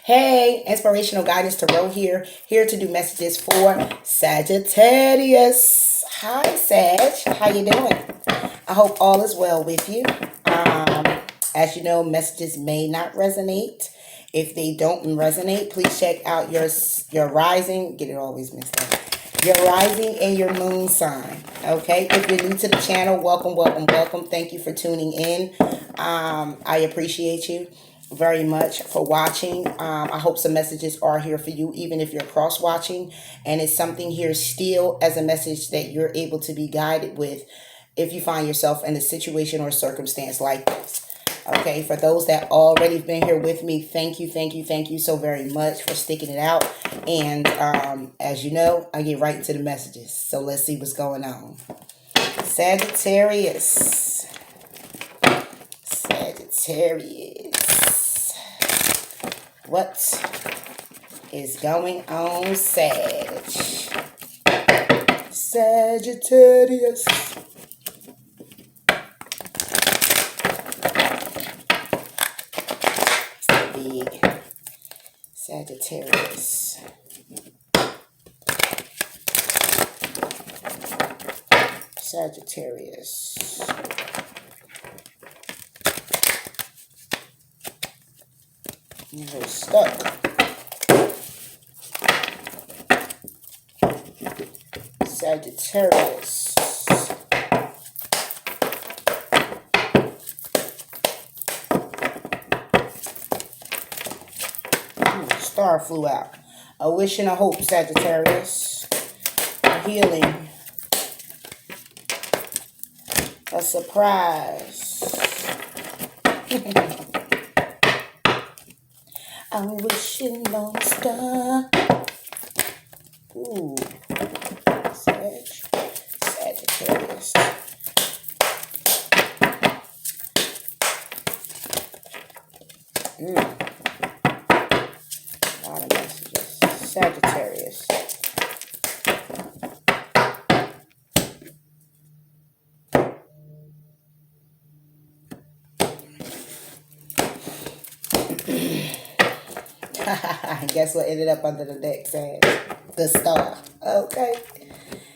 Hey, inspirational guidance tarot here to do messages for Sagittarius. Hi, Sag. How you doing? I hope all is well with you. As you know, messages may not resonate. If they don't resonate, please check out your rising. Get it always mixed up. Your rising and your moon sign. Okay. If you're new to the channel, welcome, welcome, welcome. Thank you for tuning in. I appreciate you very much for watching. I hope some messages are here for you, even if you're cross watching, and it's something here still as a message that you're able to be guided with if you find yourself in a situation or circumstance like this. Okay, for those that already been here with me, thank you, thank you, thank you so very much for sticking it out. And as you know, I get right into the messages. So let's see what's going on. Sagittarius. Sagittarius. What is going on, Sag? Sagittarius. Big Sagittarius. Sagittarius. You're stuck. Sagittarius. Star flew out. A wish and a hope, Sagittarius. A healing. A surprise. I'm wishing on a star. Ooh. Sagittarius. A lot of messages. Sagittarius. Guess what ended up under the deck, Sag? The star. Okay.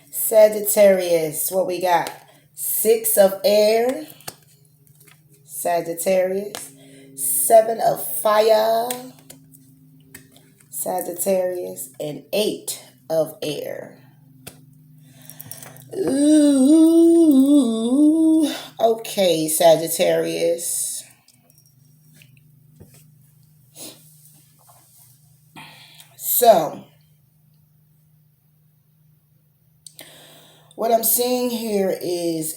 Sagittarius. What we got? 6 of air. Sagittarius. 7 of fire. Sagittarius. And 8 of air. Ooh. Okay, Sagittarius. So, what I'm seeing here is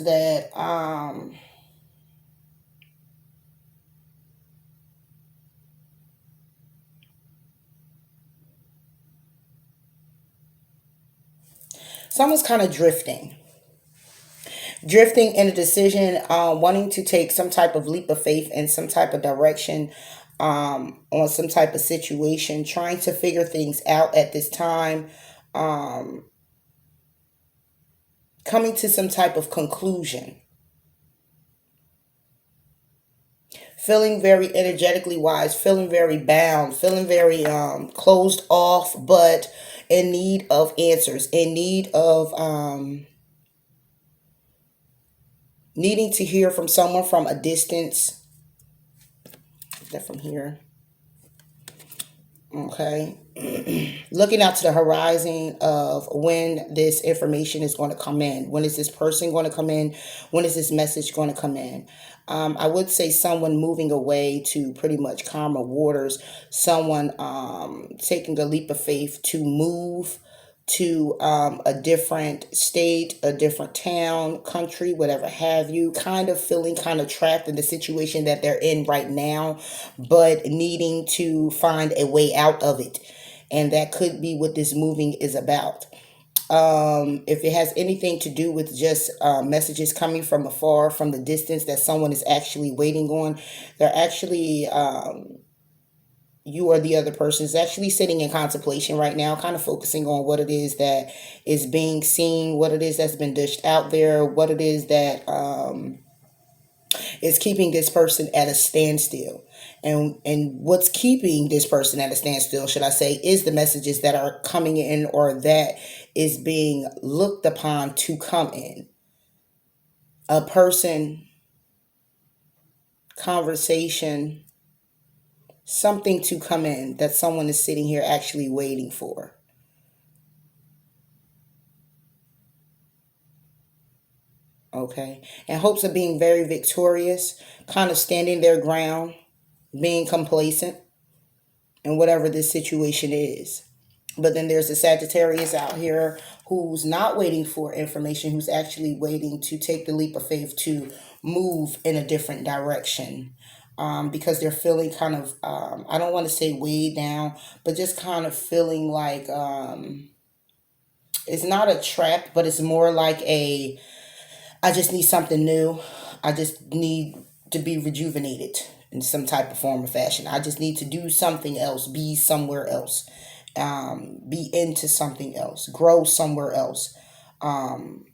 that someone's kind of drifting in a decision, wanting to take some type of leap of faith in some type of direction, on some type of situation, trying to figure things out at this time, coming to some type of conclusion, feeling very energetically wise, feeling very bound, feeling very closed off, but in need of answers, in need of needing to hear from someone from a distance. That from here. Okay. Looking out to the horizon of when this information is going to come in. When is this person going to come in? When is this message going to come in? I would say someone moving away to pretty much calmer waters. Someone taking a leap of faith to move to a different state, a different town, country, whatever have you, kind of feeling kind of trapped in the situation that they're in right now, but needing to find a way out of it. And that could be what this moving is about. If it has anything to do with just messages coming from afar, from the distance that someone is actually waiting on, they're actually you or the other person is actually sitting in contemplation right now, kind of focusing on what it is that is being seen, what it is that's been dished out there, what it is that It's keeping this person at a standstill. And what's keeping this person at a standstill, should I say, is the messages that are coming in or that is being looked upon to come in. A person, conversation, something to come in that someone is sitting here actually waiting for. Okay. In hopes of being very victorious, kind of standing their ground, being complacent in whatever this situation is. But then there's a Sagittarius out here who's not waiting for information, who's actually waiting to take the leap of faith to move in a different direction. Because they're feeling kind of, I don't want to say weighed down, but just kind of feeling like it's not a trap, but it's more like I just need something new. I just need to be rejuvenated in some type of form or fashion. I just need to do something else, be somewhere else, be into something else, grow somewhere else. Um,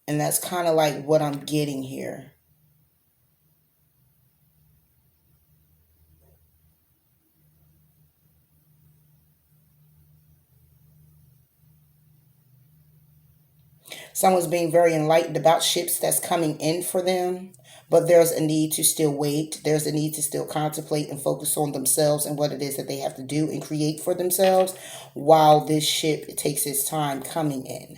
and that's kind of like what I'm getting here. Someone's being very enlightened about ships that's coming in for them, but there's a need to still wait. There's a need to still contemplate and focus on themselves and what it is that they have to do and create for themselves while this ship takes its time coming in,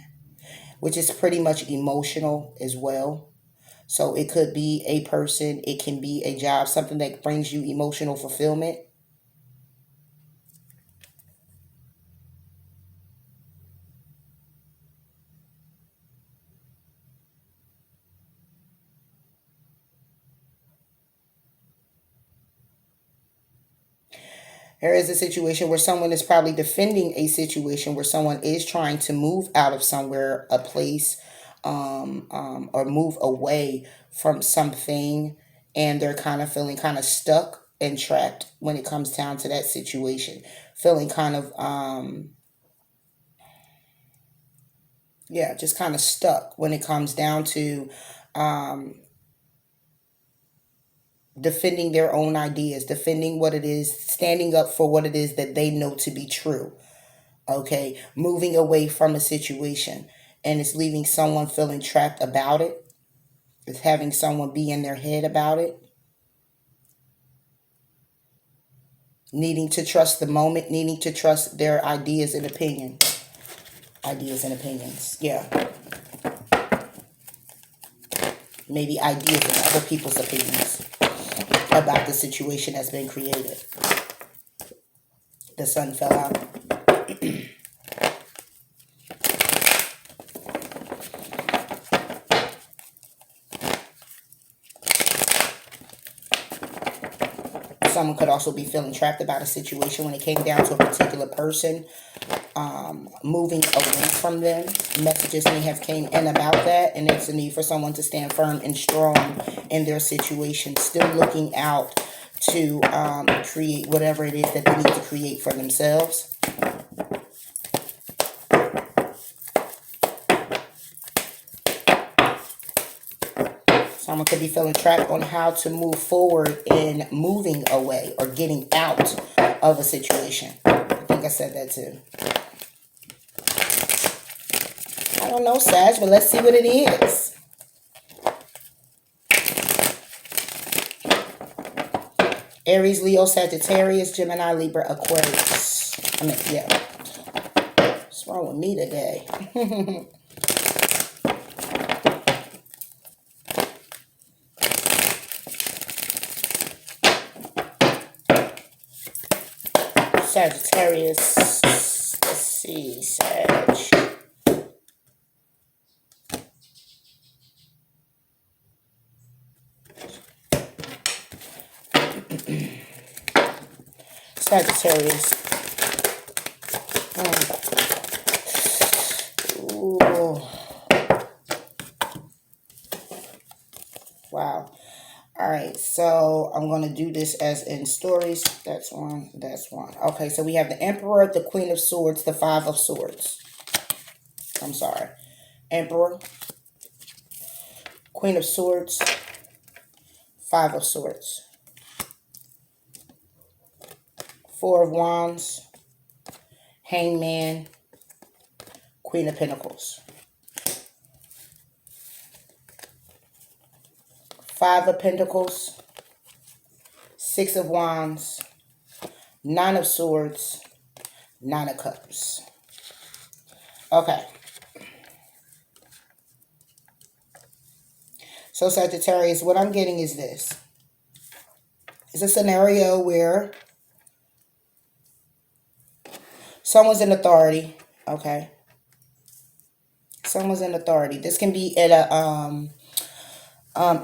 which is pretty much emotional as well. So it could be a person, it can be a job, something that brings you emotional fulfillment. There is a situation where someone is probably defending a situation where someone is trying to move out of somewhere, a place, or move away from something, and they're kind of feeling kind of stuck and trapped when it comes down to that situation. Feeling kind of, yeah, just kind of stuck when it comes down to um, defending their own ideas, defending what it is, standing up for what it is that they know to be true. Okay, moving away from a situation, and it's leaving someone feeling trapped about it. It's having someone be in their head about it, needing to trust the moment, needing to trust their ideas and opinions. Ideas and opinions, yeah. Maybe ideas and other people's opinions about the situation that's been created. The sun fell out. Someone could also be feeling trapped about a situation when it came down to a particular person, moving away from them. Messages may have came in about that, and it's a need for someone to stand firm and strong in their situation, still looking out to create whatever it is that they need to create for themselves. Someone could be feeling trapped on how to move forward in moving away or getting out of a situation. I think I said that too. I don't know, Sag, but let's see what it is. Aries, Leo, Sagittarius, Gemini, Libra, Aquarius. I mean, yeah. What's wrong with me today? Sagittarius. Let's see, Sag. Sagittarius. Ooh. Wow. All right, so I'm going to do this as in stories. That's one. That's one. Okay, so we have the Emperor, the Queen of Swords, the Five of Swords. I'm sorry. Emperor, Queen of Swords, Five of Swords, Four of Wands, Hangman, Queen of Pentacles. Five of Pentacles, Six of Wands, Nine of Swords, Nine of Cups. Okay. So Sagittarius, what I'm getting is this. It's a scenario where someone's in authority, okay? Someone's in authority. This can be at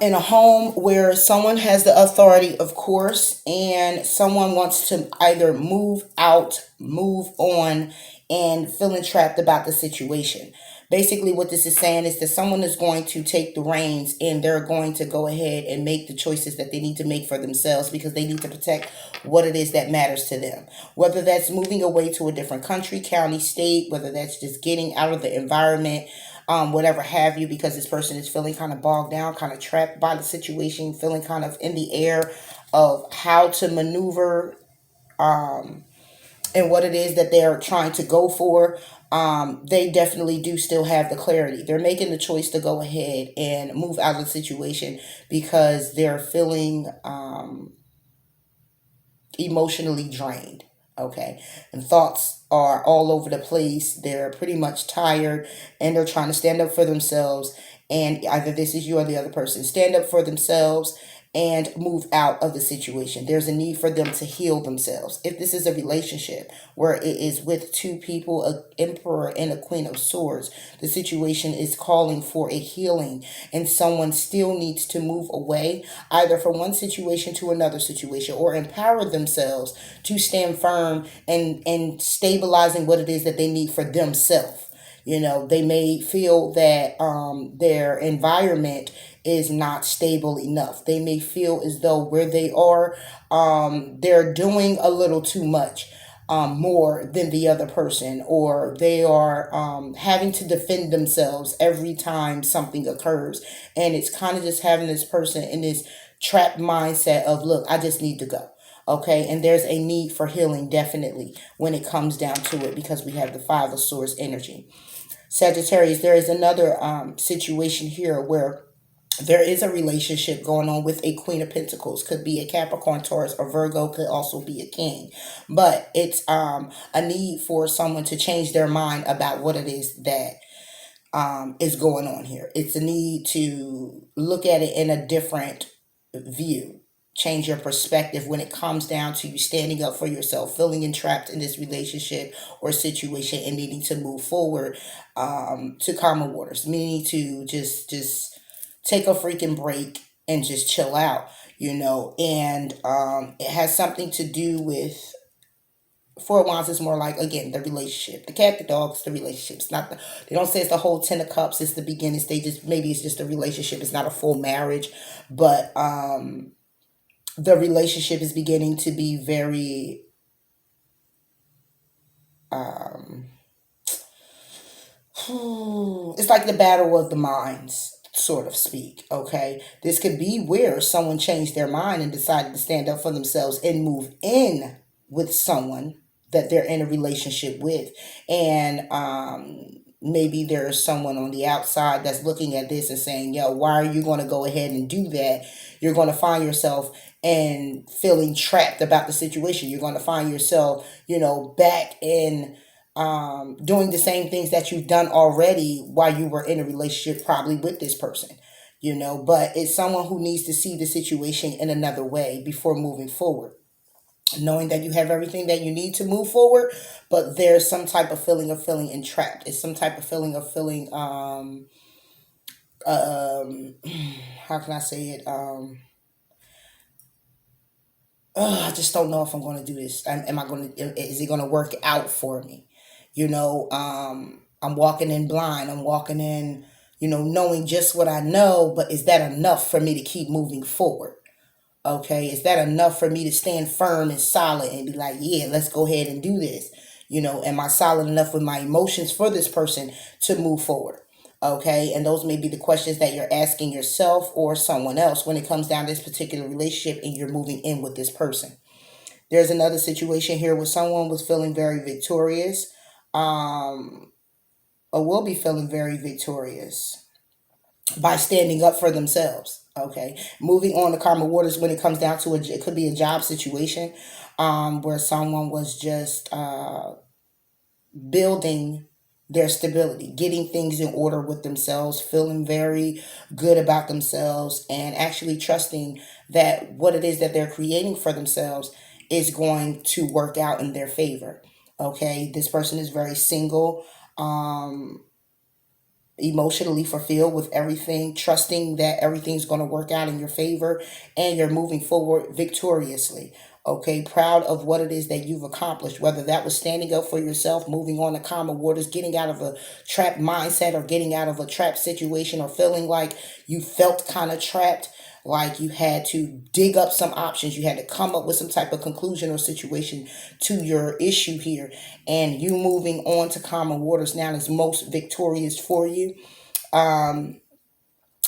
in a home where someone has the authority, of course, and someone wants to either move out, move on, and feeling trapped about the situation. Basically, what this is saying is that someone is going to take the reins and they're going to go ahead and make the choices that they need to make for themselves because they need to protect what it is that matters to them. Whether that's moving away to a different country, county, state, whether that's just getting out of the environment, whatever have you, because this person is feeling kind of bogged down, kind of trapped by the situation, feeling kind of in the air of how to maneuver and what it is that they're trying to go for. They definitely do still have the clarity. They're making the choice to go ahead and move out of the situation because they're feeling emotionally drained. Okay. And thoughts are all over the place. They're pretty much tired and they're trying to stand up for themselves. And either this is you or the other person. Stand up for themselves and move out of the situation. There's a need for them to heal themselves. If this is a relationship where it is with two people, an emperor and a queen of swords, the situation is calling for a healing and someone still needs to move away either from one situation to another situation or empower themselves to stand firm and stabilizing what it is that they need for themselves. You know, they may feel that their environment is not stable enough. They may feel as though where they are, they're doing a little too much, more than the other person, or they are having to defend themselves every time something occurs. And it's kind of just having this person in this trapped mindset of, look, I just need to go. Okay, and there's a need for healing definitely when it comes down to it because we have the Five of Swords energy. Sagittarius, there is another situation here where there is a relationship going on with a Queen of Pentacles. Could be a Capricorn, Taurus, or Virgo. Could also be a King. But it's a need for someone to change their mind about what it is that is going on here. It's a need to look at it in a different view. Change your perspective when it comes down to you standing up for yourself, feeling entrapped in this relationship or situation and needing to move forward to calmer waters, meaning to just take a freaking break and just chill out, you know. And it has something to do with Four of Wands is more like, again, the relationship. The cat, the dog, it's the relationship. It's not the, they don't say it's the whole 10 of cups, it's the beginning stages. Maybe it's just a relationship. It's not a full marriage. But the relationship is beginning to be very it's like the battle of the minds, sort of speak. Okay, this could be where someone changed their mind and decided to stand up for themselves and move in with someone that they're in a relationship with. And maybe there's someone on the outside that's looking at this and saying, yo, why are you going to go ahead and do that? You're going to find yourself and feeling trapped about the situation. You're going to find yourself, you know, back in doing the same things that you've done already while you were in a relationship, probably with this person, you know. But it's someone who needs to see the situation in another way before moving forward, knowing that you have everything that you need to move forward, but there's some type of feeling of feeling entrapped. It's some type of feeling of feeling how can I say it? I just don't know if I'm going to do this. Am I going to? Is it going to work out for me? You know, I'm walking in blind. I'm walking in, you know, knowing just what I know. But is that enough for me to keep moving forward? Okay, is that enough for me to stand firm and solid and be like, yeah, let's go ahead and do this? You know, am I solid enough with my emotions for this person to move forward? Okay, and those may be the questions that you're asking yourself or someone else when it comes down to this particular relationship and you're moving in with this person. There's another situation here where someone was feeling very victorious, um, or will be feeling very victorious by standing up for themselves. Okay, moving on to karma waters when it comes down to it could be a job situation, where someone was just building their stability, getting things in order with themselves, feeling very good about themselves, and actually trusting that what it is that they're creating for themselves is going to work out in their favor. Okay, this person is very single, emotionally fulfilled with everything, trusting that everything's going to work out in your favor and you're moving forward victoriously. Okay, proud of what it is that you've accomplished, whether that was standing up for yourself, moving on to calmer waters, getting out of a trapped mindset or getting out of a trapped situation, or feeling like you felt kind of trapped, like you had to dig up some options, you had to come up with some type of conclusion or situation to your issue here, and you moving on to calmer waters now is most victorious for you. um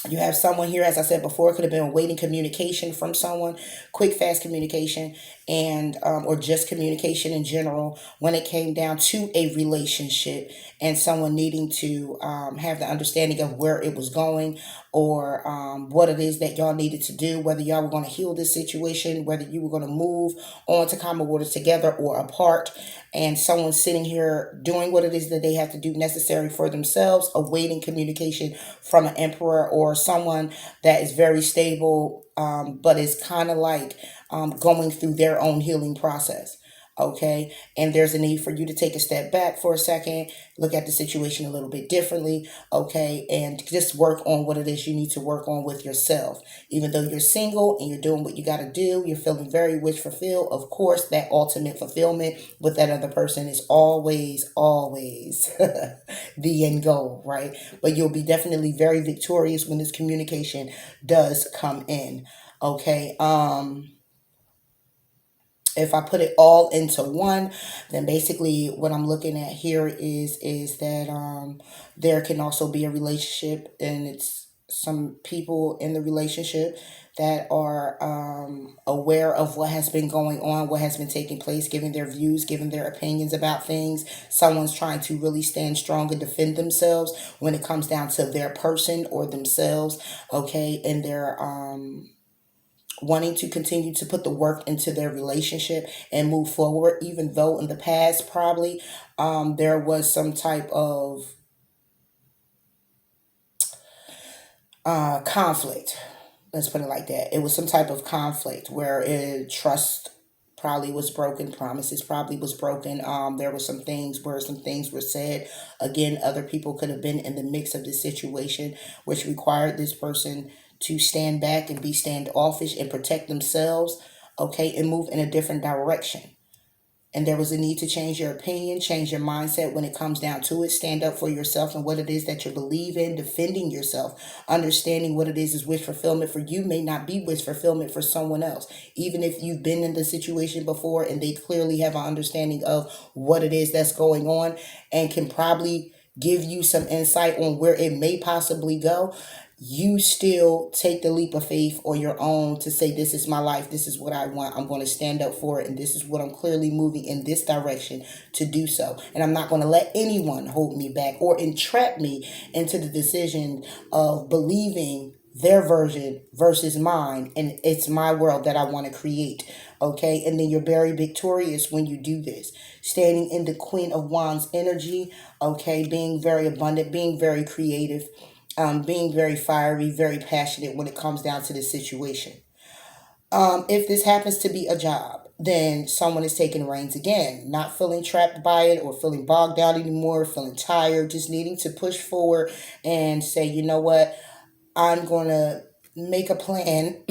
you have someone here, as I said before, it could have been awaiting communication from someone, quick, fast communication, and or just communication in general when it came down to a relationship, and someone needing to have the understanding of where it was going, or what it is that y'all needed to do, whether y'all were going to heal this situation, whether you were going to move on to calmer waters together or apart, and someone sitting here doing what it is that they have to do necessary for themselves, awaiting communication from an emperor or someone that is very stable, but is kind of like going through their own healing process. Okay, and there's a need for you to take a step back for a second, look at the situation a little bit differently. Okay, and just work on what it is you need to work on with yourself. Even though you're single and you're doing what you got to do, you're feeling very wish fulfilled. Of course, that ultimate fulfillment with that other person is always, always the end goal, right? But you'll be definitely very victorious when this communication does come in. Okay. If I put it all into one, then basically what I'm looking at here is that there can also be a relationship, and it's some people in the relationship that are aware of what has been going on, what has been taking place, giving their views, giving their opinions about things. Someone's trying to really stand strong and defend themselves when it comes down to their person or themselves, okay, and their wanting to continue to put the work into their relationship and move forward, even though in the past probably there was some type of conflict. Let's put it like that. It was some type of conflict where trust probably was broken, promises probably was broken. There were some things where some things were said. Again, other people could have been in the mix of this situation, which required this person to stand back and be standoffish and protect themselves, okay, and move in a different direction. And there was a need to change your opinion, change your mindset when it comes down to it. Stand up for yourself and what it is that you believe in, defending yourself, understanding what it is wish fulfillment for you may not be wish fulfillment for someone else. Even if you've been in the situation before and they clearly have an understanding of what it is that's going on and can probably give you some insight on where it may possibly go, you still take the leap of faith on your own to say, this is my life, this is what I want, I'm going to stand up for it, and this is what I'm clearly moving in this direction to do so. And I'm not going to let anyone hold me back or entrap me into the decision of believing their version versus mine, and it's my world that I want to create. Okay, and then you're very victorious when you do this, standing in the Queen of Wands energy. Okay, being very abundant, being very creative, being very fiery, very passionate when it comes down to this situation. If this happens to be a job, then someone is taking reins again, not feeling trapped by it or feeling bogged down anymore, feeling tired, just needing to push forward and say, you know what, I'm going to make a plan.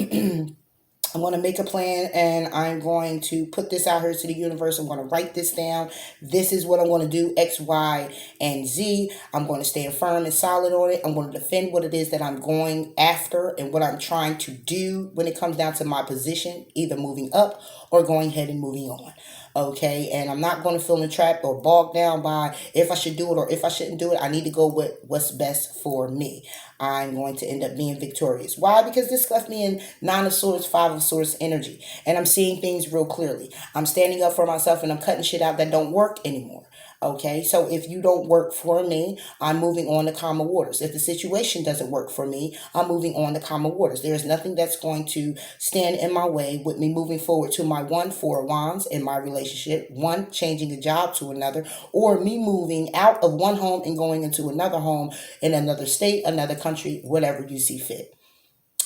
I'm going to make a plan and I'm going to put this out here to the universe. I'm going to write this down. This is what I'm going to do, X, Y, and Z. I'm going to stand firm and solid on it. I'm going to defend what it is that I'm going after and what I'm trying to do when it comes down to my position, either moving up or going ahead and moving on. Okay, and I'm not going to feel entrapped or bogged down by if I should do it or if I shouldn't do it. I need to go with what's best for me. I'm going to end up being victorious. Why? Because this left me in Nine of Swords, Five of Swords energy, and I'm seeing things real clearly. I'm standing up for myself, and I'm cutting shit out that don't work anymore. Okay, so if you don't work for me, I'm moving on to calmer waters. If the situation doesn't work for me, I'm moving on to calmer waters. There is nothing that's going to stand in my way with me moving forward to my 1 4 wands in my relationship, one changing a job to another, or me moving out of one home and going into another home in another state, another country, whatever you see fit.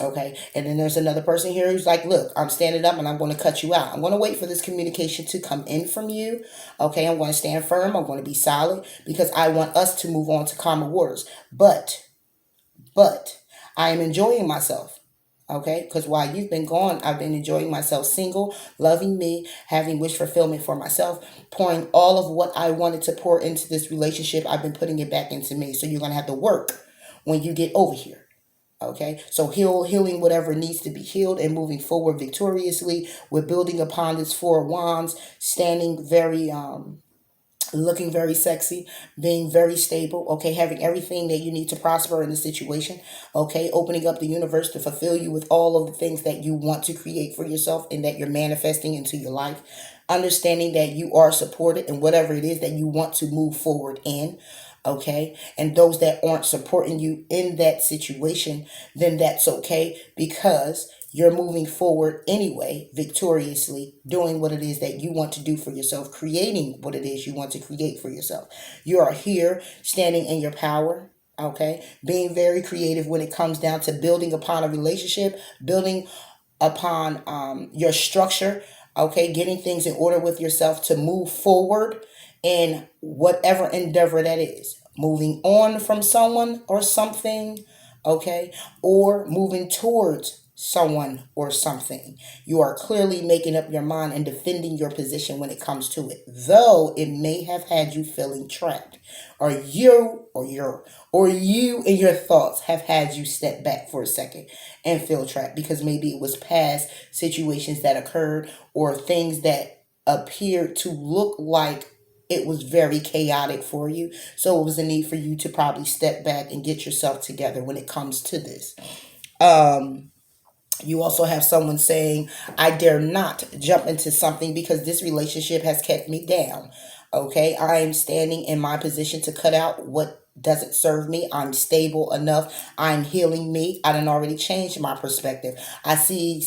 Okay, and then there's another person here who's like, look, I'm standing up and I'm going to cut you out. I'm going to wait for this communication to come in from you. Okay, I'm going to stand firm. I'm going to be solid because I want us to move on to calmer waters. But I am enjoying myself. Okay, because while you've been gone, I've been enjoying myself single, loving me, having wish fulfillment for myself, pouring all of what I wanted to pour into this relationship. I've been putting it back into me. So you're going to have to work when you get over here. Okay, so healing whatever needs to be healed and moving forward victoriously. We're building upon this 4 wands, standing very looking very sexy, being very stable, okay, having everything that you need to prosper in the situation, okay, opening up the universe to fulfill you with all of the things that you want to create for yourself and that you're manifesting into your life, understanding that you are supported in whatever it is that you want to move forward in. Okay, and those that aren't supporting you in that situation, then that's okay because you're moving forward anyway, victoriously, doing what it is that you want to do for yourself, creating what it is you want to create for yourself. You are here standing in your power, okay, being very creative when it comes down to building upon a relationship, building upon your structure, okay, getting things in order with yourself to move forward in whatever endeavor that is. Moving on from someone or something, okay, or moving towards someone or something. You are clearly making up your mind and defending your position when it comes to it, though it may have had you feeling trapped, or you and your thoughts have had you step back for a second and feel trapped because maybe it was past situations that occurred or things that appeared to look like it was very chaotic for you. So it was a need for you to probably step back and get yourself together when it comes to this. You also have someone saying, I dare not jump into something because this relationship has kept me down. Okay, I am standing in my position to cut out what doesn't serve me. I'm stable enough. I'm healing me. I done already changed my perspective. I see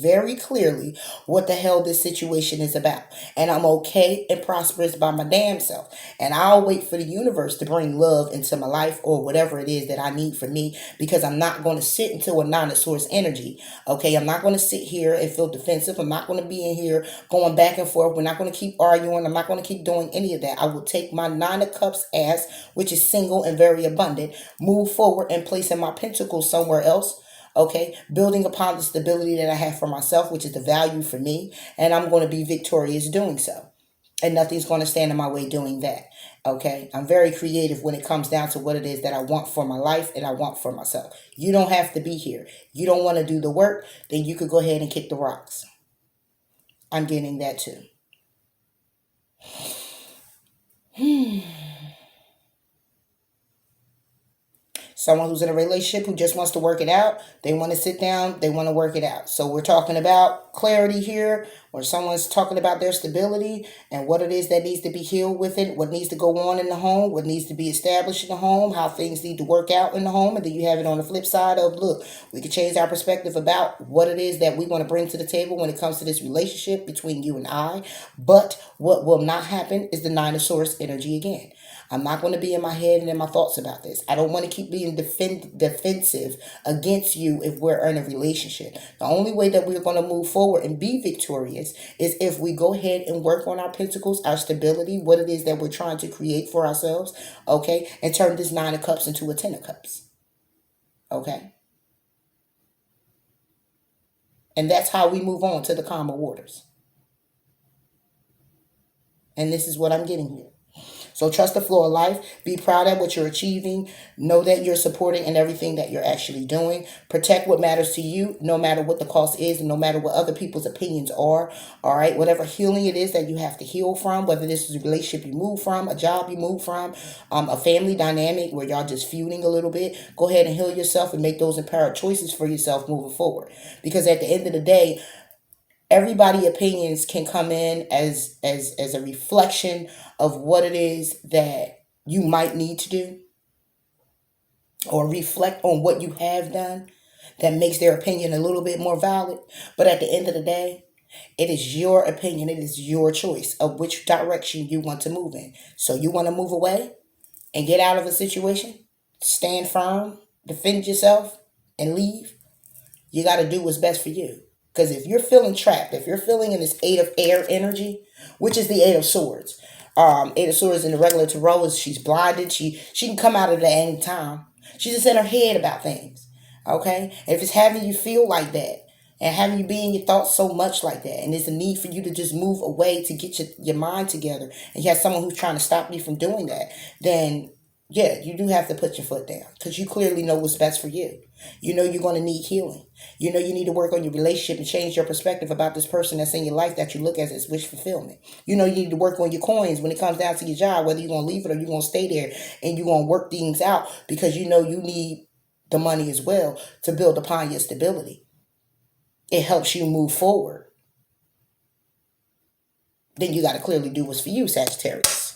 very clearly what the hell this situation is about. And I'm okay and prosperous by my damn self. And I'll wait for the universe to bring love into my life or whatever it is that I need for me because I'm not going to sit into a Nine of Swords energy. Okay, I'm not going to sit here and feel defensive. I'm not going to be in here going back and forth. We're not going to keep arguing. I'm not going to keep doing any of that. I will take my Nine of Cups ass, which is single and very abundant, move forward and placing my pentacles somewhere else. Okay, building upon the stability that I have for myself, which is the value for me, and I'm going to be victorious doing so. And nothing's going to stand in my way doing that. Okay, I'm very creative when it comes down to what it is that I want for my life and I want for myself. You don't have to be here. You don't want to do the work, then you could go ahead and kick the rocks. I'm getting that too. Someone who's in a relationship who just wants to work it out. They want to sit down. They want to work it out. So we're talking about clarity here, where someone's talking about their stability and what it is that needs to be healed with it, what needs to go on in the home, what needs to be established in the home, how things need to work out in the home. And then you have it on the flip side of, look, we can change our perspective about what it is that we want to bring to the table when it comes to this relationship between you and I. But what will not happen is the Nine of Swords energy again. I'm not going to be in my head and in my thoughts about this. I don't want to keep being defensive against you if we're in a relationship. The only way that we're going to move forward and be victorious is if we go ahead and work on our pentacles, our stability, what it is that we're trying to create for ourselves, okay, and turn this Nine of Cups into a Ten of Cups, okay? And that's how we move on to the calmer waters. And this is what I'm getting here. So trust the flow of life. Be proud of what you're achieving. Know that you're supporting in everything that you're actually doing. Protect what matters to you, no matter what the cost is, and no matter what other people's opinions are. All right. Whatever healing it is that you have to heal from, whether this is a relationship you move from, a job you move from, a family dynamic where y'all just feuding a little bit, go ahead and heal yourself and make those empowered choices for yourself moving forward. Because at the end of the day, everybody opinions can come in as a reflection of what it is that you might need to do, or reflect on what you have done that makes their opinion a little bit more valid. But at the end of the day, it is your opinion, it is your choice of which direction you want to move in. So you want to move away and get out of a situation, stand firm, defend yourself, and leave. You got to do what's best for you. Because if you're feeling trapped, if you're feeling in this Eight of Air energy, which is the Eight of Swords, Eight of Swords in the regular tarot is she's blinded. She can come out of it at any time. She's just in her head about things. Okay? If it's having you feel like that, and having you be in your thoughts so much like that, and there's a need for you to just move away to get your mind together, and you have someone who's trying to stop you from doing that, then yeah, you do have to put your foot down, because you clearly know what's best for you. You know you're going to need healing. You know you need to work on your relationship and change your perspective about this person that's in your life that you look at as wish fulfillment. You know you need to work on your coins when it comes down to your job, whether you're going to leave it or you're going to stay there, and you're going to work things out, because you know you need the money as well to build upon your stability. It helps you move forward. Then you got to clearly do what's for you, Sagittarius.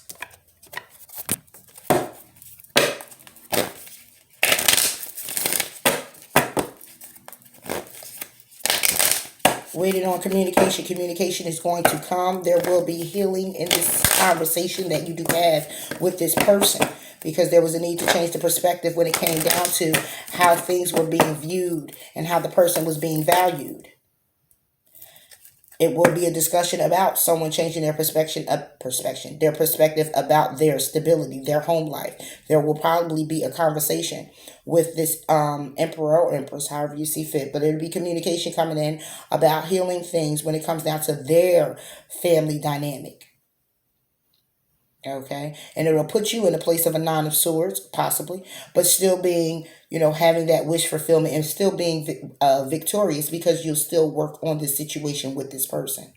Waiting on communication. Communication is going to come. There will be healing in this conversation that you do have with this person, because there was a need to change the perspective when it came down to how things were being viewed and how the person was being valued. It will be a discussion about someone changing their perspective about their stability, their home life. There will probably be a conversation with this emperor or empress, however you see fit. But it'll be communication coming in about healing things when it comes down to their family dynamic. Okay, and it'll put you in the place of a Nine of Swords, possibly, but still being, having that wish fulfillment and still being victorious, because you'll still work on this situation with this person.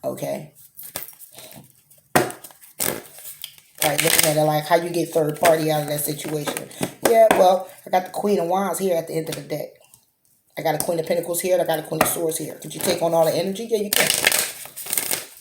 Okay. All right, looking at it like how you get third party out of that situation. Yeah, well, I got the Queen of Wands here at the end of the deck. I got a Queen of Pentacles here, and I got a Queen of Swords here. Could you take on all the energy? Yeah, you can.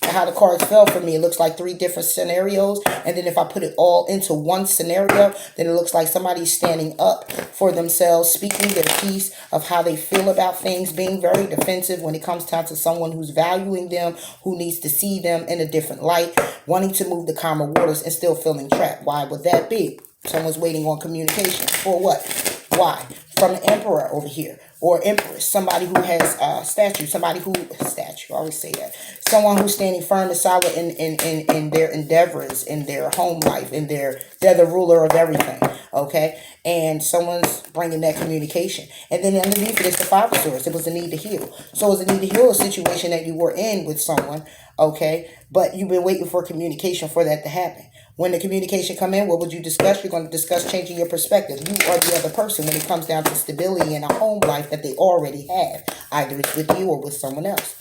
How the cards fell for me, it looks like 3 different scenarios, and then if I put it all into one scenario, then it looks like somebody's standing up for themselves, speaking their piece of how they feel about things, being very defensive when it comes down to someone who's valuing them, who needs to see them in a different light, wanting to move the calmer waters and still feeling trapped. Why would that be? Someone's waiting on communication. For what? Why? From the Emperor over here, or Empress, somebody who has statue, I always say that. Someone who's standing firm and solid in their endeavors, in their home life, they're the ruler of everything, okay? And someone's bringing that communication. And then underneath it is the Five of Swords. It was a need to heal. So it was a need to heal a situation that you were in with someone, okay? But you've been waiting for communication for that to happen. When the communication come in, what would you discuss? You're going to discuss changing your perspective. You are the other person when it comes down to stability in a home life that they already have. Either it's with you or with someone else.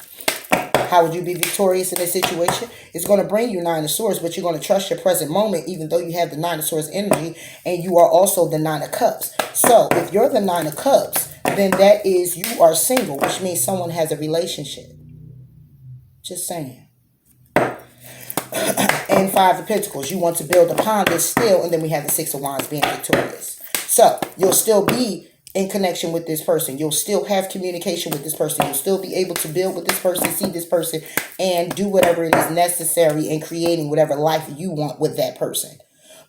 How would you be victorious in this situation? It's going to bring you Nine of Swords, but you're going to trust your present moment, even though you have the Nine of Swords energy, and you are also the Nine of Cups. So if you're the Nine of Cups, then that is you are single, which means someone has a relationship. Just saying. And Five of Pentacles, you want to build upon this still, and then we have the Six of Wands being victorious. So you'll still be in connection with this person. You'll still have communication with this person. You'll still be able to build with this person, see this person, and do whatever it is necessary in creating whatever life you want with that person.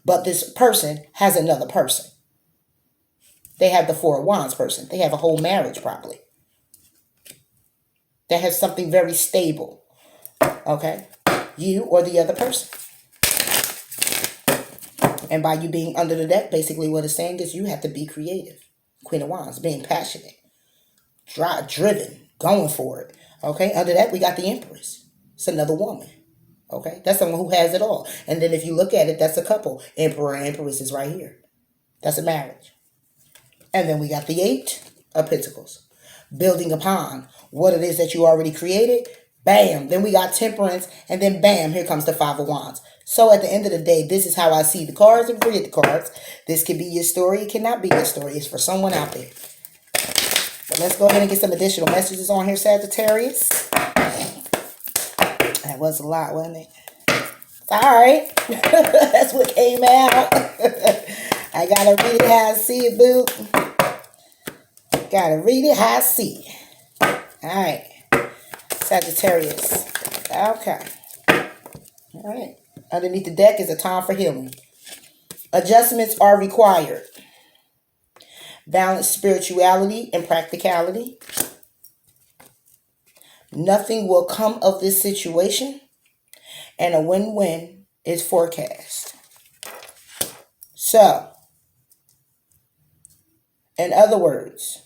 But this person has another person. They have the Four of Wands person. They have a whole marriage probably. They have something very stable. Okay? You or the other person. And by you being under the deck, basically what it's saying is you have to be creative. Queen of Wands, being passionate, driven, going for it. Okay, under that we got the Empress. It's another woman. Okay, that's someone who has it all. And then if you look at it, that's a couple. Emperor and Empress is right here. That's a marriage. And then we got the Eight of Pentacles. Building upon what it is that you already created. Bam. Then we got Temperance. And then bam, here comes the Five of Wands. So at the end of the day, this is how I see the cards. And forget the cards. This could be your story. It cannot be your story. It's for someone out there. But let's go ahead and get some additional messages on here, Sagittarius. That was a lot, wasn't it? Sorry. That's what came out. I gotta read it how I see it, boo. Gotta read it how I see it. Alright. Sagittarius. Okay. Alright. Underneath the deck is a time for healing. Adjustments are required. Balance spirituality and practicality. Nothing will come of this situation. And a win-win is forecast. So, in other words,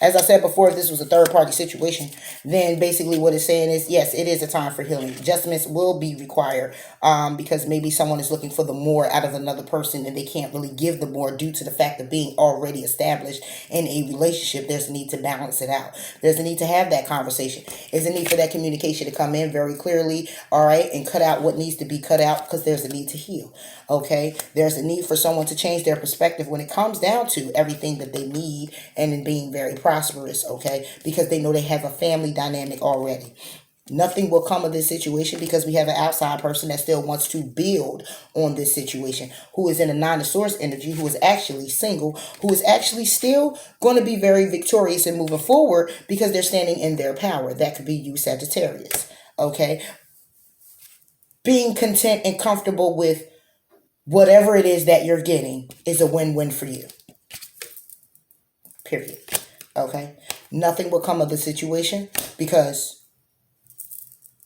as I said before, if this was a third-party situation, then basically what it's saying is, yes, it is a time for healing. Adjustments will be required because maybe someone is looking for the more out of another person and they can't really give the more due to the fact of being already established in a relationship. There's a need to balance it out. There's a need to have that conversation. There's a need for that communication to come in very clearly, all right, and cut out what needs to be cut out because there's a need to heal, okay? There's a need for someone to change their perspective when it comes down to everything that they need and in being very prosperous, okay? Because they know they have a family dynamic already. Nothing will come of this situation because we have an outside person that still wants to build on this situation, who is in a Nine of Swords energy, who is actually single, who is actually still going to be very victorious and moving forward because they're standing in their power. That could be you, Sagittarius, okay? Being content and comfortable with whatever it is that you're getting is a win-win for you. Period. Okay? Nothing will come of the situation because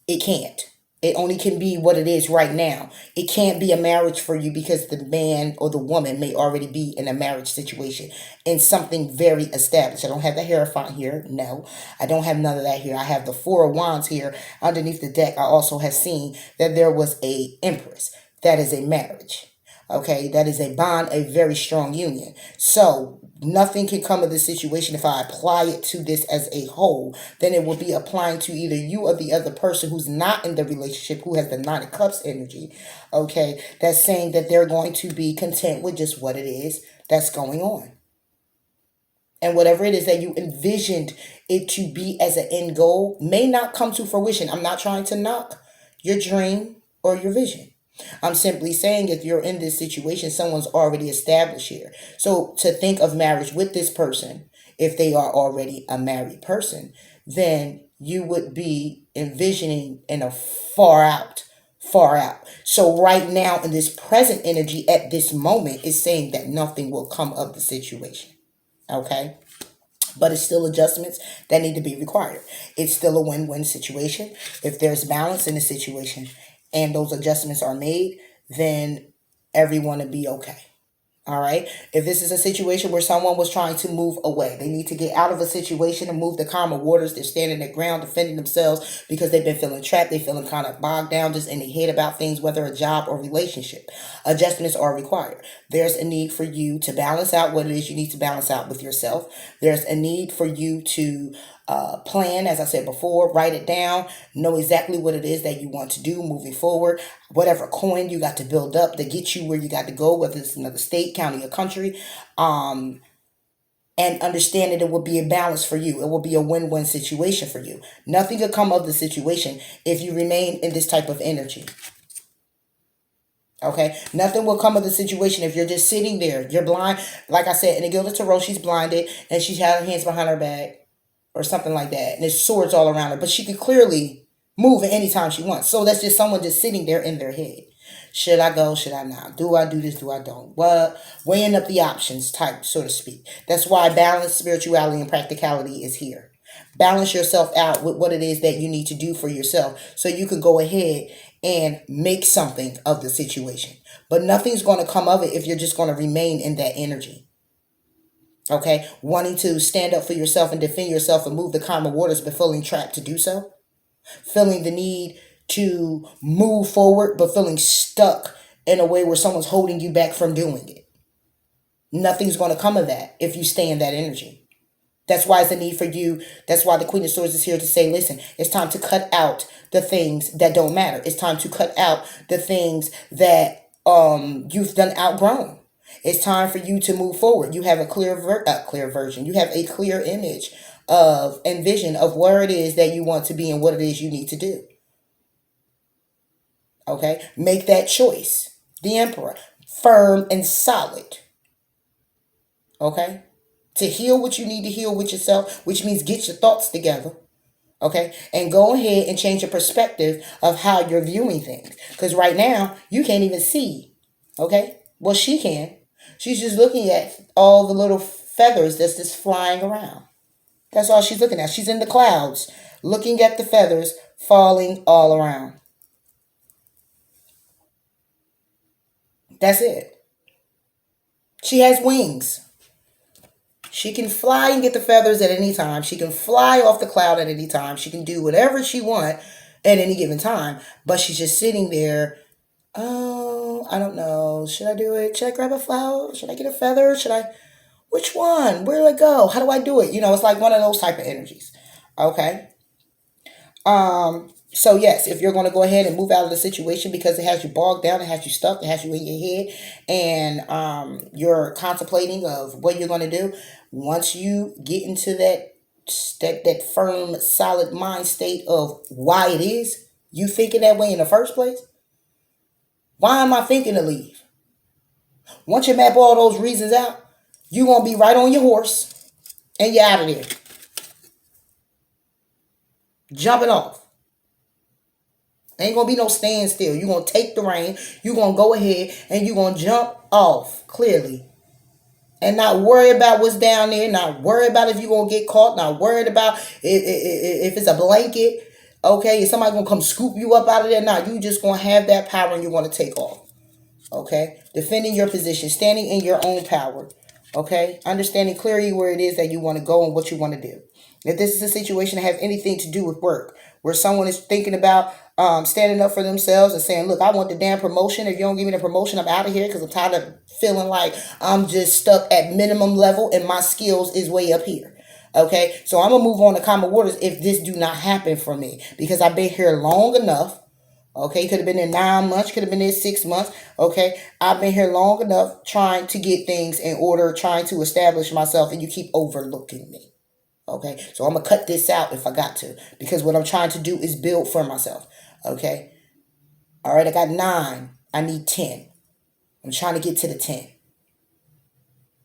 it can't. It only can be what it is right now. It can't be a marriage for you because the man or the woman may already be in a marriage situation in something very established. I don't have the Hierophant here. No, I don't have none of that here. I have the Four of Wands here. Underneath the deck, I also have seen that there was a Empress. That is a marriage. Okay, that is a bond, a very strong union. So nothing can come of this situation if I apply it to this as a whole. Then it will be applying to either you or the other person who's not in the relationship, who has the Nine of Cups energy. Okay, that's saying that they're going to be content with just what it is that's going on. And whatever it is that you envisioned it to be as an end goal may not come to fruition. I'm not trying to knock your dream or your vision. I'm simply saying if you're in this situation, someone's already established here. So to think of marriage with this person, if they are already a married person, then you would be envisioning in a far out. So right now in this present energy at this moment is saying that nothing will come of the situation. Okay? But it's still adjustments that need to be required. It's still a win-win situation. If there's balance in the situation and those adjustments are made, then everyone will be okay. All right. If this is a situation where someone was trying to move away, they need to get out of a situation and move the calmer waters. They're standing their ground, defending themselves because they've been feeling trapped. They're feeling kind of bogged down just in their head about things, whether a job or relationship. Adjustments are required. There's a need for you to balance out what it is you need to balance out with yourself. There's a need for you to plan, as I said before, write it down, know exactly what it is that you want to do moving forward. Whatever coin you got to build up to get you where you got to go, whether it's another state, county, or country, and understand that it will be a balance for you. It will be a win-win situation for you. Nothing will come of the situation if you remain in this type of energy. Okay, nothing will come of the situation if you're just sitting there. You're blind, like I said, in the Gilded Tarot, she's blinded and she's had her hands behind her back or something like that, and there's swords all around her, but she can clearly move at any time she wants. So that's just someone just sitting there in their head. Should I go? Should I not? Do I do this? Do I don't? Well, weighing up the options type, so to speak. That's why balance, spirituality, and practicality is here. Balance yourself out with what it is that you need to do for yourself so you can go ahead and make something of the situation. But nothing's going to come of it if you're just going to remain in that energy. Okay, wanting to stand up for yourself and defend yourself and move the calmer waters, but feeling trapped to do so. Feeling the need to move forward, but feeling stuck in a way where someone's holding you back from doing it. Nothing's going to come of that if you stay in that energy. That's why it's a need for you. That's why the Queen of Swords is here to say, listen, it's time to cut out the things that don't matter. It's time to cut out the things that you've done outgrown. It's time for you to move forward. You have a clear version. You have a clear image of and vision of where it is that you want to be and what it is you need to do. Okay? Make that choice. The Emperor. Firm and solid. Okay? To heal what you need to heal with yourself, which means get your thoughts together. Okay? And go ahead and change your perspective of how you're viewing things. Because right now, you can't even see. Okay? Well, she can. She's just looking at all the little feathers that's just flying around. That's all she's looking at. She's in the clouds, looking at the feathers falling all around. That's it. She has wings. She can fly and get the feathers at any time. She can fly off the cloud at any time. She can do whatever she wants at any given time. But she's just sitting there. Oh, I don't know. Should I do it? Should I grab a flower? Should I get a feather? Which one? Where do I go? How do I do it? It's like one of those type of energies. Okay. So yes, if you're going to go ahead and move out of the situation because it has you bogged down, it has you stuck, it has you in your head, and you're contemplating of what you're going to do. Once you get into that firm, solid mind state of why it is you thinking that way in the first place. Why am I thinking to leave? Once you map all those reasons out, you're going to be right on your horse and you're out of there. Jumping off. Ain't going to be no standstill. You're going to take the rein. You're going to go ahead and you're going to jump off clearly. And not worry about what's down there. Not worry about if you're going to get caught. Not worried about if it's a blanket. Okay, is somebody going to come scoop you up out of there? Nah, you just going to have that power and you're going to take off. Okay, defending your position. Standing in your own power. Okay, understanding clearly where it is that you want to go and what you want to do. If this is a situation that have anything to do with work, where someone is thinking about standing up for themselves and saying, look, I want the damn promotion. If you don't give me the promotion, I'm out of here because I'm tired of feeling like I'm just stuck at minimum level and my skills is way up here. Okay, so I'm going to move on to calmer waters if this do not happen for me because I've been here long enough. Okay, could have been there 9 months, could have been there 6 months. Okay, I've been here long enough trying to get things in order, trying to establish myself, and you keep overlooking me. Okay, so I'm going to cut this out if I got to because what I'm trying to do is build for myself. Okay, all right, I got 9. I need 10. I'm trying to get to the 10.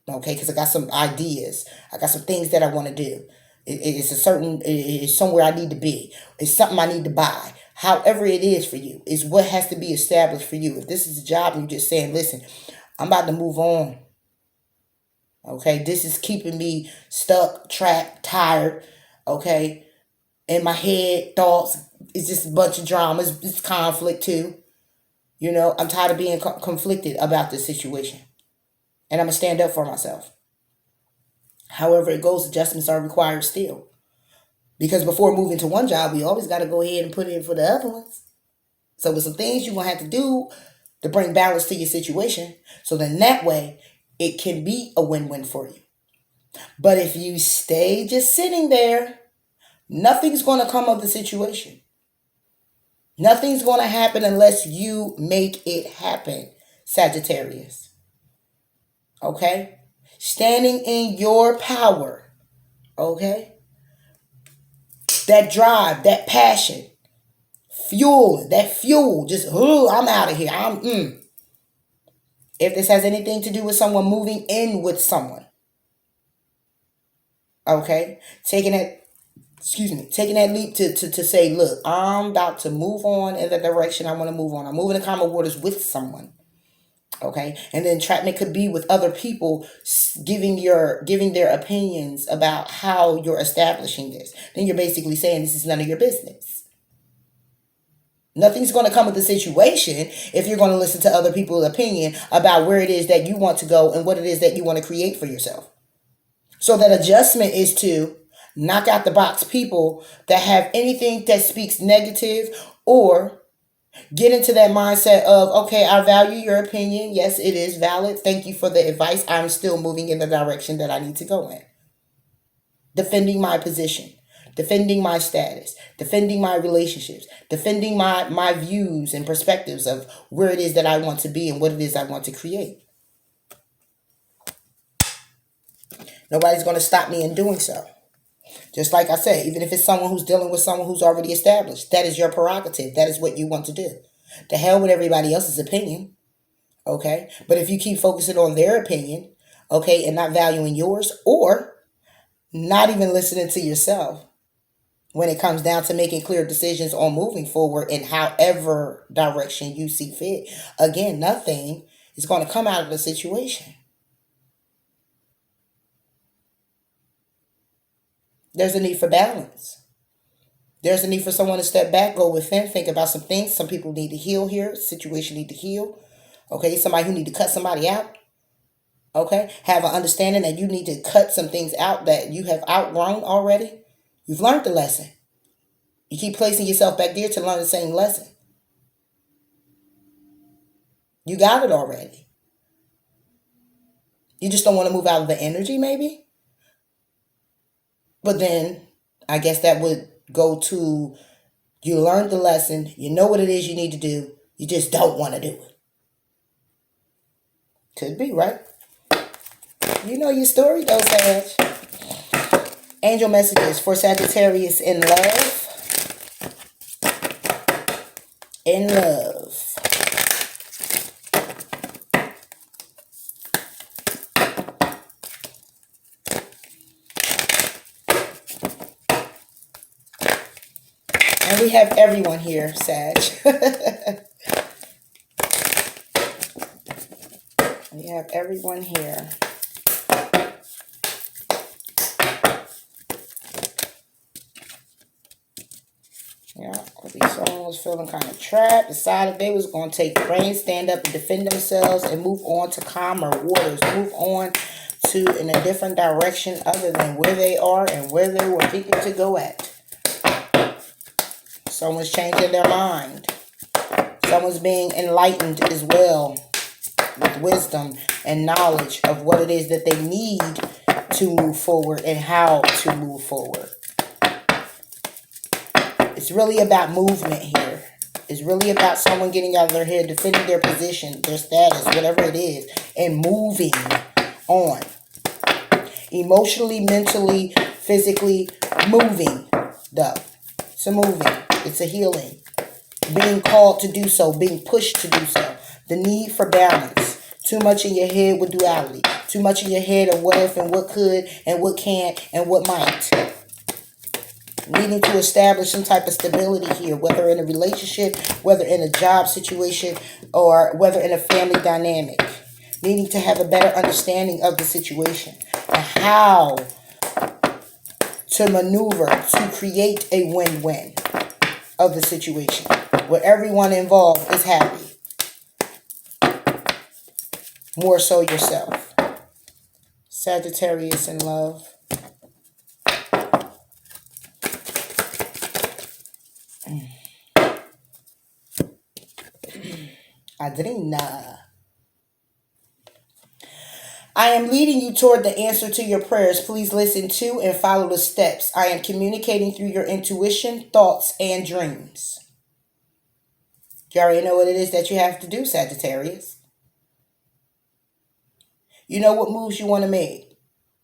Okay, because I got some ideas. I got some things that I want to do. It's somewhere I need to be. It's something I need to buy. However it is for you, is what has to be established for you. If this is a job and you're just saying, listen, I'm about to move on. Okay, this is keeping me stuck, trapped, tired. Okay, in my head, thoughts, it's just a bunch of dramas. It's conflict too. I'm tired of being conflicted about this situation. And I'm going to stand up for myself. However it goes, adjustments are required still. Because before moving to one job, we always got to go ahead and put in for the other ones. So there's some things you're going to have to do to bring balance to your situation. So then that way, it can be a win-win for you. But if you stay just sitting there, nothing's going to come of the situation. Nothing's going to happen unless you make it happen, Sagittarius. Okay? Standing in your power. Okay? That drive, that passion, fuel, just, I'm out of here. If this has anything to do with someone moving in with someone, okay, taking that leap to say, look, I'm about to move on in the direction I want to move on. I'm moving to calmer waters with someone. Okay, and the entrapment could be with other people giving their opinions about how you're establishing this. Then you're basically saying this is none of your business. Nothing's going to come of the situation if you're going to listen to other people's opinion about where it is that you want to go and what it is that you want to create for yourself. So that adjustment is to knock out the box people that have anything that speaks negative Or get into that mindset of, okay, I value your opinion. Yes, it is valid. Thank you for the advice. I'm still moving in the direction that I need to go in. Defending my position, defending my status, defending my relationships, defending my views and perspectives of where it is that I want to be and what it is I want to create. Nobody's going to stop me in doing so. Just like I said, even if it's someone who's dealing with someone who's already established, that is your prerogative. That is what you want to do. The hell with everybody else's opinion. Okay? But if you keep focusing on their opinion, okay, and not valuing yours, or not even listening to yourself when it comes down to making clear decisions on moving forward in however direction you see fit, again, nothing is going to come out of the situation. There's a need for balance. There's a need for someone to step back, go within, think about some things. Some people need to heal here. Situation need to heal. Okay, somebody who need to cut somebody out. Okay, have an understanding that you need to cut some things out that you have outgrown already. You've learned the lesson. You keep placing yourself back there to learn the same lesson. You got it already. You just don't want to move out of the energy, maybe? But then, I guess that would go to, you learned the lesson, you know what it is you need to do, you just don't want to do it. Could be, right? You know your story, though, Sag. Angel messages for Sagittarius in love. In love. And we have everyone here, Sag. We have everyone here. Yeah, maybe someone was feeling kind of trapped, decided they was going to take the reins, stand up and defend themselves and move on to calmer waters, move on to in a different direction other than where they are and where they were thinking to go at. Someone's changing their mind. Someone's being enlightened as well with wisdom and knowledge of what it is that they need to move forward and how to move forward. It's really about movement here. It's really about someone getting out of their head, defending their position, their status, whatever it is, and moving on. Emotionally, mentally, physically, moving, though. It's a moving. It's a healing. Being called to do so, being pushed to do so. The need for balance. Too much in your head with duality. Too much in your head of what if and what could and what can't and what might. Needing to establish some type of stability here, whether in a relationship, whether in a job situation, or whether in a family dynamic. Needing to have a better understanding of the situation and how to maneuver to create a win-win of the situation where everyone involved is happy. More so yourself. Sagittarius in love. Adrina. I am leading you toward the answer to your prayers. Please listen to and follow the steps. I am communicating through your intuition, thoughts, and dreams. You already know what it is that you have to do, Sagittarius. You know what moves you want to make.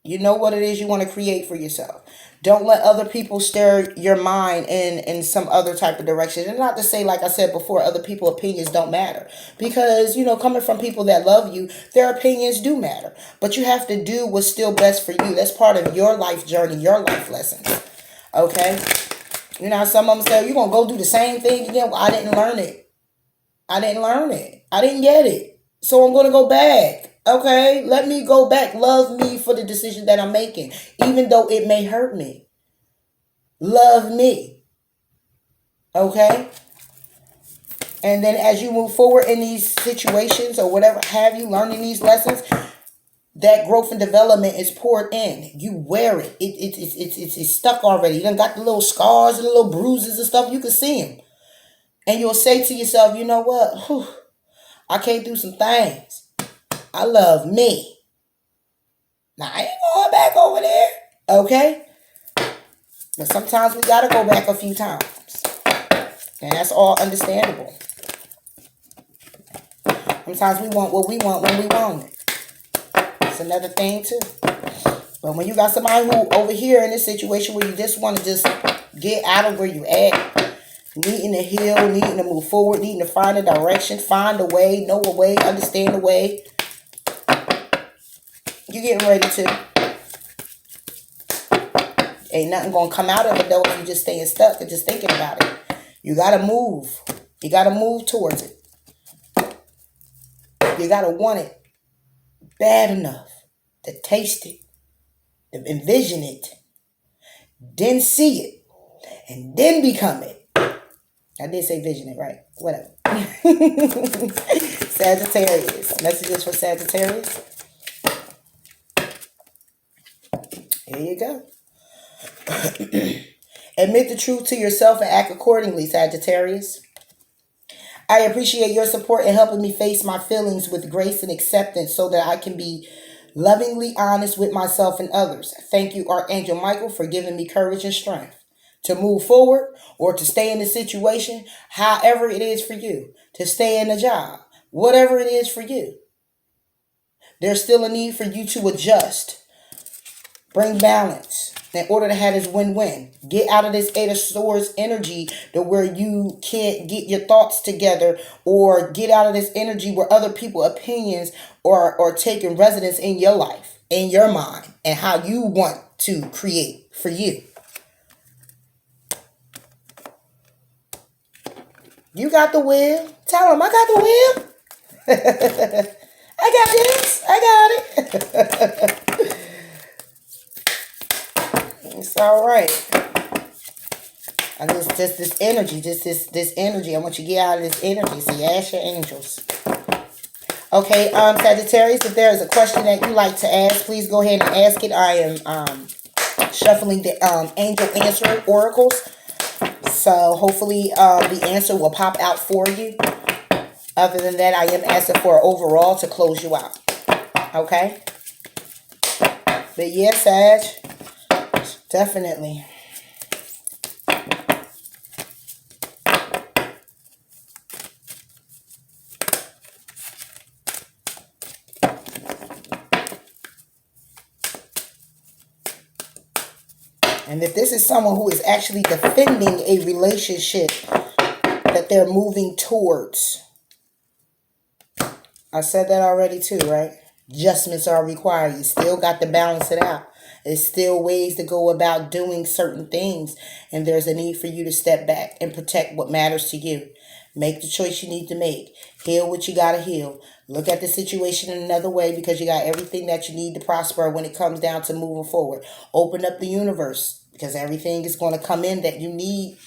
You know what it is you want to create for yourself. Don't let other people stir your mind in some other type of direction. And not to say, like I said before, other people's opinions don't matter. Because, coming from people that love you, their opinions do matter. But you have to do what's still best for you. That's part of your life journey, your life lessons. Okay? Some of them say, you're going to go do the same thing again. Well, I didn't learn it. I didn't get it. So I'm going to go back. Okay, let me go back. Love me for the decision that I'm making, even though it may hurt me. Love me. Okay? And then as you move forward in these situations or whatever have you, learning these lessons, that growth and development is poured in. You wear it. It's stuck already. You done got the little scars and the little bruises and stuff. You can see them. And you'll say to yourself, you know what? Whew, I can't do some things. I love me. Now, I ain't going back over there. Okay? But sometimes we got to go back a few times. And that's all understandable. Sometimes we want what we want when we want it. It's another thing, too. But when you got somebody who over here in this situation where you just want to just get out of where you at, needing to heal, needing to move forward, needing to find a direction, find a way, know a way, understand a way, you're getting ready to. Ain't nothing going to come out of it, though, if you just staying stuck and just thinking about it. You got to move. You got to move towards it. You got to want it bad enough to taste it, to envision it, then see it, and then become it. I did say vision it, right? Whatever. Sagittarius. Messages for Sagittarius. Here you go. Admit the truth to yourself and act accordingly, Sagittarius. I appreciate your support in helping me face my feelings with grace and acceptance so that I can be lovingly honest with myself and others. Thank you, Archangel Michael, for giving me courage and strength to move forward or to stay in the situation, however it is for you, to stay in the job, whatever it is for you. There's still a need for you to adjust, bring balance in order to have this win-win. Get out of this Eight of Swords energy to where you can't get your thoughts together, or get out of this energy where other people's opinions are taking residence in your life, in your mind, and how you want to create for you. You got the will. Tell them, I got the will. I got this. I got it. It's all right. And just this energy, this energy. I want you to get out of this energy. So you ask your angels. Okay, Sagittarius, if there is a question that you like to ask, please go ahead and ask it. I am shuffling the angel answer oracles. So hopefully the answer will pop out for you. Other than that, I am asking for overall to close you out. Okay? But yeah, Sag, definitely. And if this is someone who is actually defending a relationship that they're moving towards, I said that already too, right? Adjustments are required. You still got to balance it out. There's still ways to go about doing certain things. And there's a need for you to step back and protect what matters to you. Make the choice you need to make. Heal what you got to heal. Look at the situation in another way, because you got everything that you need to prosper when it comes down to moving forward. Open up the universe, because everything is going to come in that you need,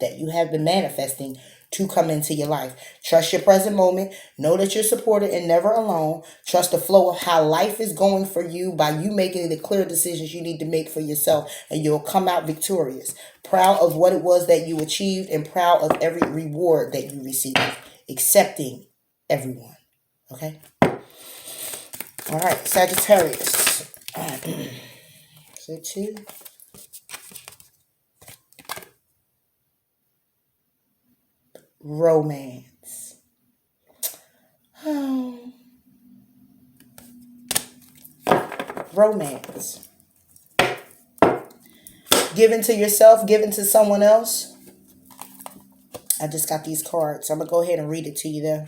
that you have been manifesting to come into your life. Trust your present moment. Know that you're supported and never alone. Trust the flow of how life is going for you by you making the clear decisions you need to make for yourself, and you'll come out victorious. Proud of what it was that you achieved, and proud of every reward that you received. Accepting everyone. Okay? All right, Sagittarius. So 2. Romance. Romance. Given to yourself, given to someone else. I just got these cards. I'm going to go ahead and read it to you there.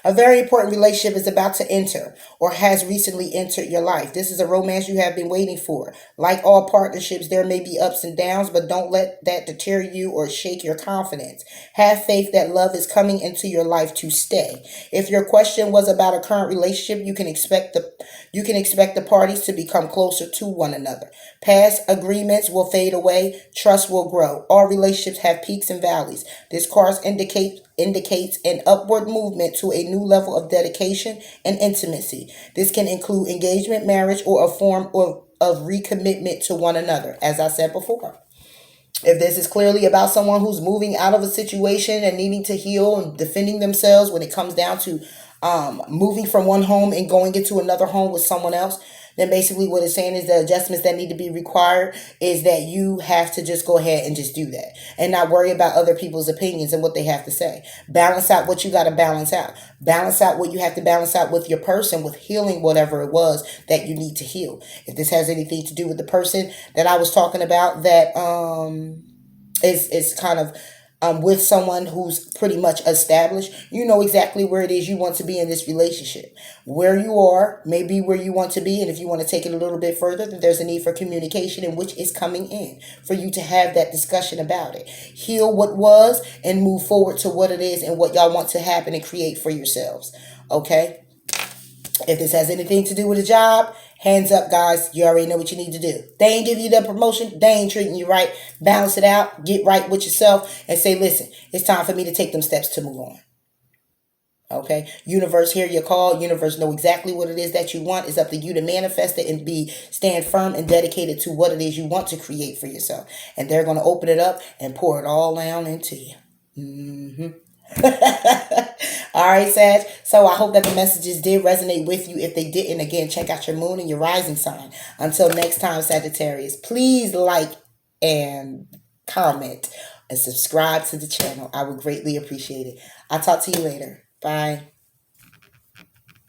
A very important relationship is about to enter or has recently entered your life. This is a romance you have been waiting for. Like all partnerships, there may be ups and downs, but don't let that deter you or shake your confidence. Have faith that love is coming into your life to stay. If your question was about a current relationship, you can expect the parties to become closer to one another. Past agreements will fade away. Trust will grow. All relationships have peaks and valleys. This card indicates an upward movement to a new level of dedication and intimacy. This can include engagement, marriage, or a form of recommitment to one another, as I said before. If this is clearly about someone who's moving out of a situation and needing to heal and defending themselves when it comes down to moving from one home and going into another home with someone else, then basically what it's saying is the adjustments that need to be required is that you have to just go ahead and just do that and not worry about other people's opinions and what they have to say. Balance out what you got to balance out. Balance out what you have to balance out with your person, with healing whatever it was that you need to heal. If this has anything to do with the person that I was talking about that is kind of with someone who's pretty much established, you know exactly where it is you want to be in this relationship. Where you are may be where you want to be, and if you want to take it a little bit further, then there's a need for communication in which is coming in for you to have that discussion about it. Heal what was and move forward to what it is and what y'all want to happen and create for yourselves. Okay? If this has anything to do with a job, hands up, guys. You already know what you need to do. They ain't give you the promotion. They ain't treating you right. Balance it out. Get right with yourself and say, listen, it's time for me to take them steps to move on. Okay? Universe, hear your call. Universe, know exactly what it is that you want. It's up to you to manifest it and stand firm and dedicated to what it is you want to create for yourself. And they're going to open it up and pour it all down into you. Mm-hmm. All right, Sag. So I hope that the messages did resonate with you. If they didn't, again, check out your moon and your rising sign. Until next time, Sagittarius, please like and comment and subscribe to the channel. I would greatly appreciate it. I'll talk to you later. Bye.